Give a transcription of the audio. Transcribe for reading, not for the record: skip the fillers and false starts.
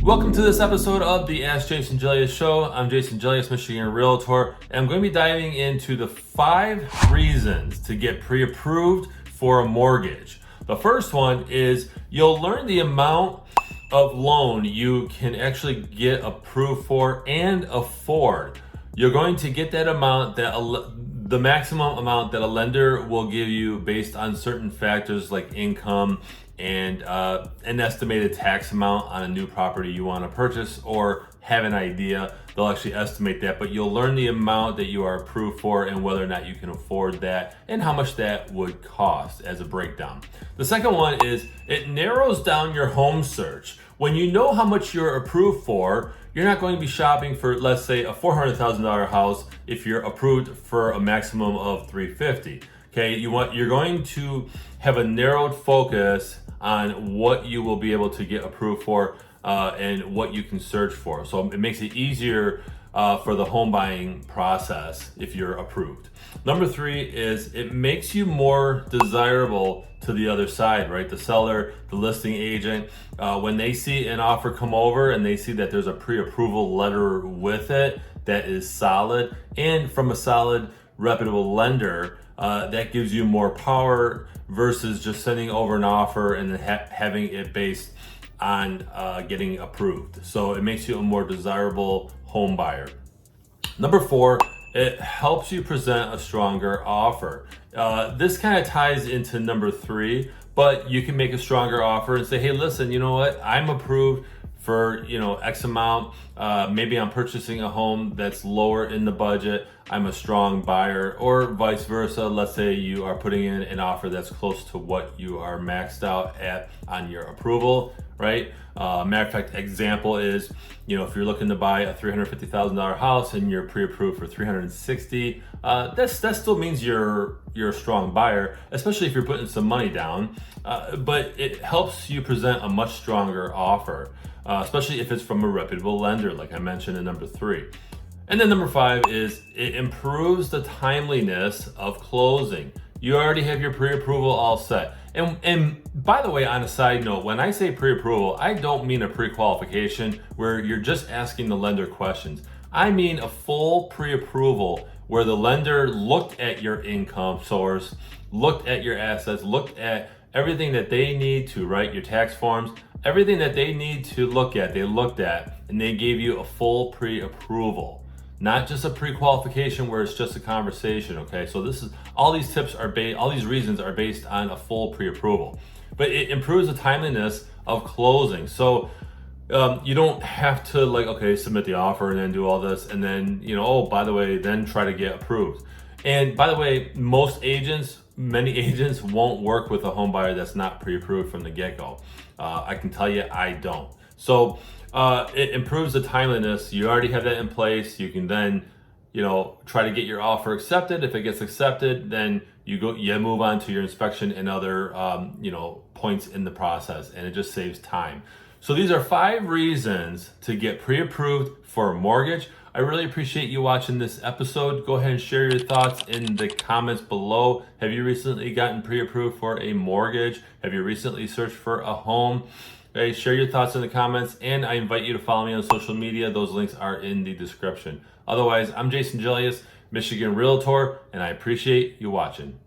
Welcome to this episode of the Ask Jason Gelios show. I'm Jason Gelios, Michigan Realtor, and I'm going to be diving into the 5 reasons to get pre-approved for a mortgage. The first one is you'll learn the amount of loan you can actually get approved for and afford. You're going to get that amount, the maximum amount that a lender will give you based on certain factors like income and an estimated tax amount on a new property you want to purchase or have an idea. They'll actually estimate that, but you'll learn the amount that you are approved for and whether or not you can afford that and how much that would cost as a breakdown. The second one is it narrows down your home search. When you know how much you're approved for, you're not going to be shopping for, let's say, a $400,000 house if you're approved for a maximum of $350,000. Okay, you're going to have a narrowed focus on what you will be able to get approved for and what you can search for. So it makes it easier for the home buying process if you're approved. Number 3 is it makes you more desirable to the other side, right? The seller, the listing agent, when they see an offer come over and they see that there's a pre-approval letter with it that is solid and from a solid, reputable lender, that gives you more power versus just sending over an offer and then having it based on getting approved. So it makes you a more desirable home buyer. Number 4, it helps you present a stronger offer. This kind of ties into number 3, but you can make a stronger offer and say, hey, listen, you know what? I'm approved for, X amount. Maybe I'm purchasing a home that's lower in the budget. I'm a strong buyer, or vice versa. Let's say you are putting in an offer that's close to what you are maxed out at on your approval, right? Matter of fact, example is, if you're looking to buy a $350,000 house and you're pre-approved for $360,000, that still means you're a strong buyer, especially if you're putting some money down. But it helps you present a much stronger offer, especially if it's from a reputable lender, like I mentioned in number 3. And then number 5 is it improves the timeliness of closing. You already have your pre-approval all set. And by the way, on a side note, when I say pre-approval, I don't mean a pre-qualification where you're just asking the lender questions. I mean a full pre-approval where the lender looked at your income source, looked at your assets, looked at everything that they need to write your tax forms, everything that they need to look at, they looked at, and they gave you a full pre-approval. Not just a pre-qualification where it's just a conversation, okay? So all these reasons are based on a full pre-approval. But it improves the timeliness of closing. So you don't have to submit the offer and then do all this and then, by the way, then try to get approved. And by the way, many agents won't work with a home buyer that's not pre-approved from the get-go. I can tell you I don't. So it improves the timeliness. You already have that in place. You can then, try to get your offer accepted. If it gets accepted, then you move on to your inspection and other, points in the process, and it just saves time. So these are 5 reasons to get pre-approved for a mortgage. I really appreciate you watching this episode. Go ahead and share your thoughts in the comments below. Have you recently gotten pre-approved for a mortgage? Have you recently searched for a home? Hey, share your thoughts in the comments, and I invite you to follow me on social media. Those links are in the description. Otherwise, I'm Jason Gelios, Michigan Realtor, and I appreciate you watching.